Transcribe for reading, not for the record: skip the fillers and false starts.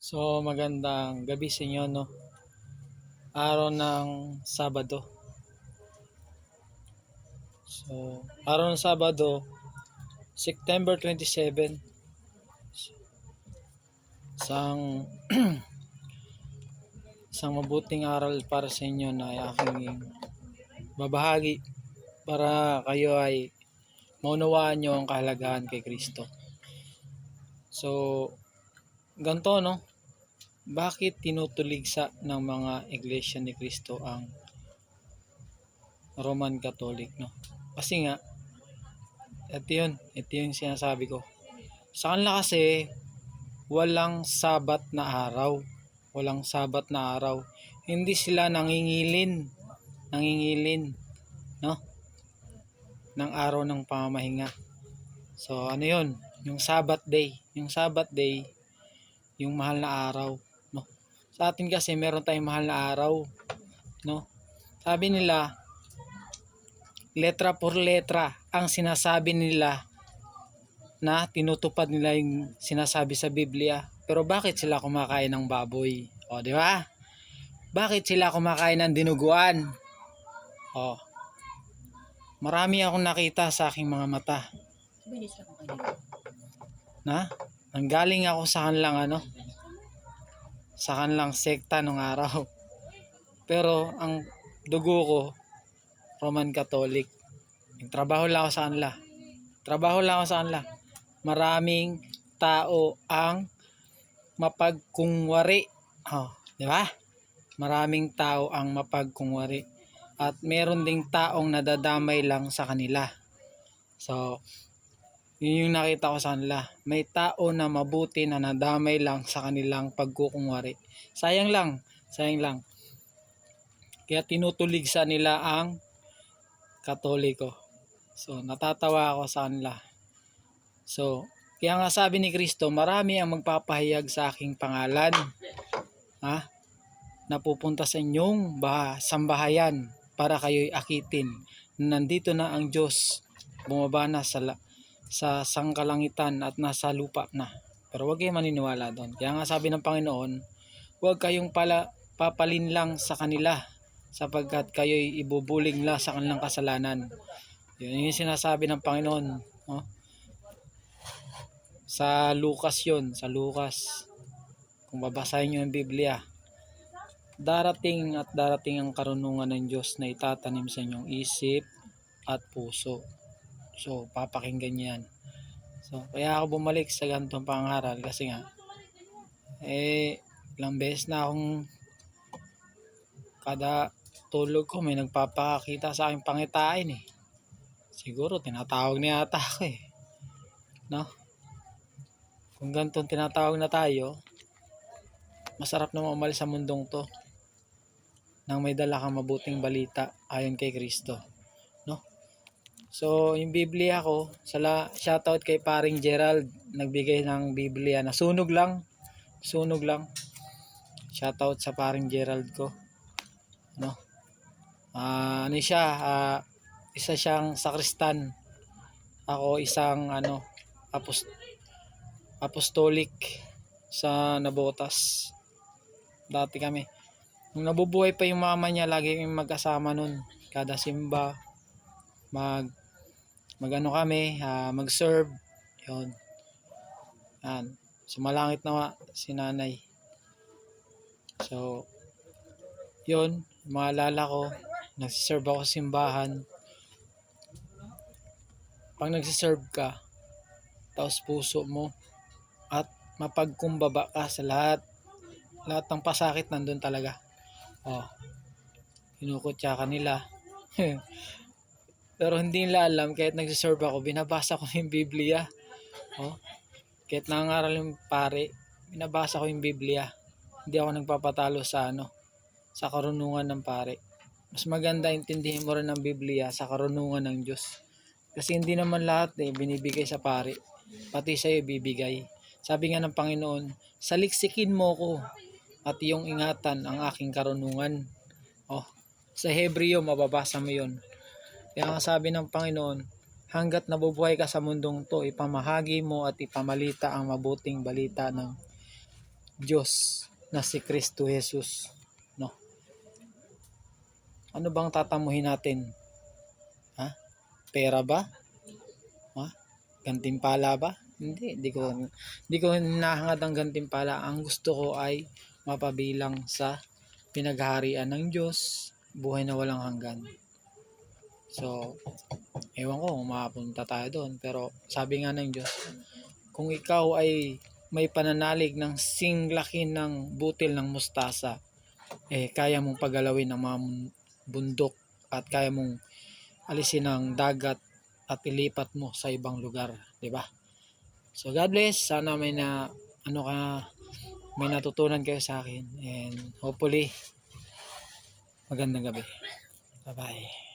So, magandang gabi sa inyo, no? Araw ng Sabado. So, araw ng Sabado, September 27. Isang, isang mabuting aral para sa inyo na aking babahagi para kayo ay maunawaan nyo ang kahalagahan kay Kristo. So, ganito, no? Bakit tinutuligsa ng mga iglesia ni Kristo ang Roman Catholic, no? Kasi nga, ito yung sinasabi ko. Sa kanila kasi, walang sabat na araw. Walang sabat na araw. Hindi sila nangingilin, no? Ng araw ng pamamahinga. So, ano yun? Yung Sabbath day. Yung Sabbath day, yung mahal na araw, no? Sa atin kasi, meron tayong mahal na araw, no? Sabi nila, letra por letra, ang sinasabi nila na tinutupad nila yung sinasabi sa Biblia. Pero bakit sila kumakain ng baboy? O, di ba? Bakit sila kumakain ng dinuguan? O, marami akong nakita sa aking mga mata. Na? Nanggaling ako sa kanilang sekta nung araw. Pero ang dugo ko, Roman Catholic. Trabaho lang ako sa kanila. Maraming tao ang mapagkungwari. Oh, di ba? Maraming tao ang mapagkungwari. At meron ding taong nadadamay lang sa kanila. So, yun yung nakita ko sa kanila. May tao na mabuti na nadamay lang sa kanilang pagkukungwari. Sayang lang. Kaya tinutuligsa nila ang Katoliko. So, natatawa ako sa kanila. So, kaya nga sabi ni Kristo, marami ang magpapahayag sa aking pangalan. Napupunta sa inyong sambahayan para kayo'y akitin. Nandito na ang Diyos, bumaba na sa sangkalangitan at nasa lupa na. Pero huwag kayong maniniwala doon. Kaya nga sabi ng Panginoon, huwag kayong papalinlang sa kanila sapagkat kayo'y ibubuling la sa kanilang kasalanan. Yun yung sinasabi ng Panginoon. No? Sa Lucas yun, sa Lucas. Kung babasahin nyo yung Biblia, darating ang karunungan ng Diyos na itatanim sa inyong isip at puso. So, papakinggan niyo yan. So, kaya ako bumalik sa ganitong pangaral kasi nga, ilang beses na akong kada tulog ko may nagpapakita sa aking pangitain eh. Siguro tinatawag niya ata ako eh. No? Kung ganitong tinatawag na tayo, masarap na umalis sa mundong to nang may dala kang mabuting balita ayon kay Kristo. No? So, yung Biblia ko, shoutout kay paring Gerald, nagbigay ng Biblia na sunog lang. Shoutout sa paring Gerald ko. No? Isa siyang sakristan. Ako isang apostolic sa Nabotas. Dati kami. Nung nabubuhay pa yung mama niya, lagi kami magkasama nun. Kada simba, mag-serve. Yun. Yan. Sumalangit na si nanay. So, yun. Maalala ko, nagsiserve ako sa simbahan. Pag nagsiserve ka, taos puso mo, at mapagkumbaba ka sa lahat ng pasakit nandun talaga. Kinukutya ka nila. Pero hindi nila alam, kahit nagsiserve ako, binabasa ko yung Biblia. Kahit nangangaral yung pare, binabasa ko yung Biblia. Hindi ako nagpapatalo sa karunungan ng pare. Mas maganda intindihin mo rin ang Biblia sa karunungan ng Diyos. Kasi hindi naman lahat binibigay sa pare. Pati sa'yo bibigay. Sabi nga ng Panginoon, saliksikin mo ko at iyong ingatan ang aking karunungan. Sa Hebreo mababasa mo yun. Kaya nga sabi ng Panginoon, hanggat nabubuhay ka sa mundong to, ipamahagi mo at ipamalita ang mabuting balita ng Diyos na si Kristo Jesus, no? Ano bang tatamuhin natin? Ha? Pera ba? Ha? Gantimpala ba? Hindi, di ko hinahangad ang gantimpala. Ang gusto ko ay mapabilang sa pinaghaharian ng Diyos, buhay na walang hanggan. So, ewan ko kung makapunta tayo doon. Pero sabi nga ng Diyos, kung ikaw ay may pananalig ng singlaki ng butil ng mustasa, kaya mong pagalawin ang mga bundok at kaya mong alisin ang dagat at ilipat mo sa ibang lugar, 'di ba? So God bless, sana may natutunan kayo sa akin, and hopefully magandang gabi. Bye bye.